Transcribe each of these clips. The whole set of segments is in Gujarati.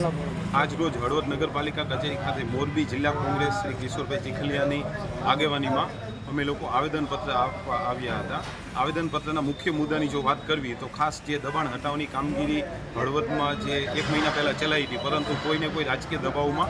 આજ રોજ હળવદ નગરપાલિકા કચેરી ખાતે મોરબી જિલ્લા કોંગ્રેસ શ્રી કિશોરભાઈ ચીખલિયાની આગેવાનીમાં અમે લોકો આવેદનપત્ર આપવા આવ્યા હતા। આવેદનપત્રના મુખ્ય મુદ્દાની જો વાત કરવી તો ખાસ જે દબાણ હટાવવાની કામગીરી હળવદમાં જે 1 મહિના પહેલાં ચલાવી હતી, પરંતુ કોઈને કોઈ રાજકીય દબાવમાં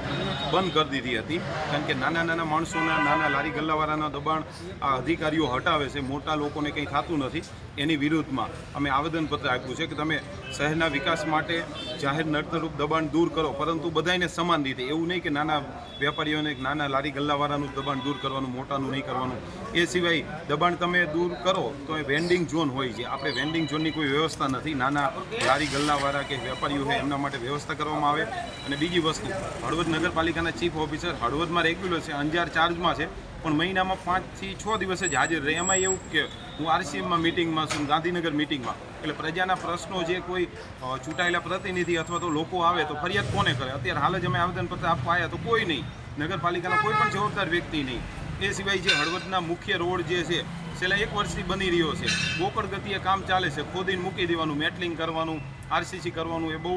બંધ કરી દીધી હતી। કારણ કે નાના માણસોના, નાના લારી ગલ્લાવાળાના દબાણ આ અધિકારીઓ હટાવે છે, મોટા લોકોને કંઈ થતું નથી। એની વિરુદ્ધમાં અમે આવેદનપત્ર આપ્યું છે કે તમે શહેરના વિકાસ માટે જાહેર નડતરરૂપ દબાણ દૂર કરો, પરંતુ બધાને સમાન રીતે, એવું નહીં કે નાના વેપારીઓને, નાના લારી ગલ્લાવાળાનું દબાણ દૂર કરવાનું, મોટાનું નહીં કરવાનું। એ સિવાય દબાણ તમે દૂર કરો તો એ વેન્ડિંગ ઝોન હોય છે, આપણે વેન્ડિંગ ઝોનની કોઈ વ્યવસ્થા નથી। નાના લારી ગલ્લાવાળા કે વેપારીઓ હોય એમના માટે વ્યવસ્થા કરવામાં આવે। અને બીજી વસ્તુ, હળવદ નગરપાલિકાના ચીફ ઓફિસર હળવદમાં રેગ્યુલર છે, અંજાર ચાર્જમાં છે, પણ મહિનામાં 5 થી 6 દિવસે જ હાજર રહે। એમાં એવું કે હું RCMમાં મિટિંગમાં છું, ગાંધીનગર મિટિંગમાં, એટલે પ્રજાના પ્રશ્નો જે કોઈ ચૂંટાયેલા પ્રતિનિધિ અથવા તો લોકો આવે તો ફરિયાદ કોને કરે? અત્યારે હાલ જ અમે આવેદનપત્ર આપવા આવ્યા તો કોઈ નહીં, નગરપાલિકાનો કોઈ પણ જવાબદાર વ્યક્તિ નહીં। એ સિવાય જે હળવદના મુખ્ય રોડ જે છે છેલ્લા 1 વર્ષથી બની રહ્યો છે, ગોકળ ગતિએ કામ ચાલે છે, ખોદીને મૂકી દેવાનું, મેટલિંગ કરવાનું, RCC કરવાનું, એ બહુ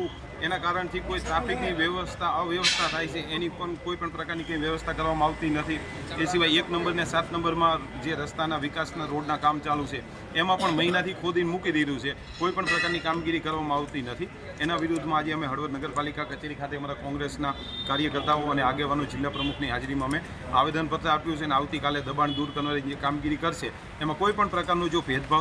એના કારણથી કોઈ ટ્રાફિકની અવ્યવસ્થા થાય છે, એની પણ કોઈ પણ પ્રકારની કંઈ વ્યવસ્થા કરવામાં આવતી નથી। એ સિવાય 1 નંબર ને 7 નંબરમાં જે રસ્તાના વિકાસના રોડના કામ ચાલુ છે એમાં પણ મહિનાથી ખોદીને મૂકી દીધું છે, કોઈ પણ પ્રકારની કામગીરી કરવામાં આવતી નથી। એના વિરુદ્ધમાં આજે અમે હળવદ નગરપાલિકા કચેરી ખાતે અમારા કોંગ્રેસના કાર્યકર્તાઓ અને આગેવાનો જિલ્લા પ્રમુખની હાજરીમાં અમે આવેદનપત્ર આપ્યું છે અને આવતીકાલે દબાણ દૂર કરવાની જે કામગીરી કરશે એમાં કોઈ પણ પ્રકારનું જો ભેદભાવ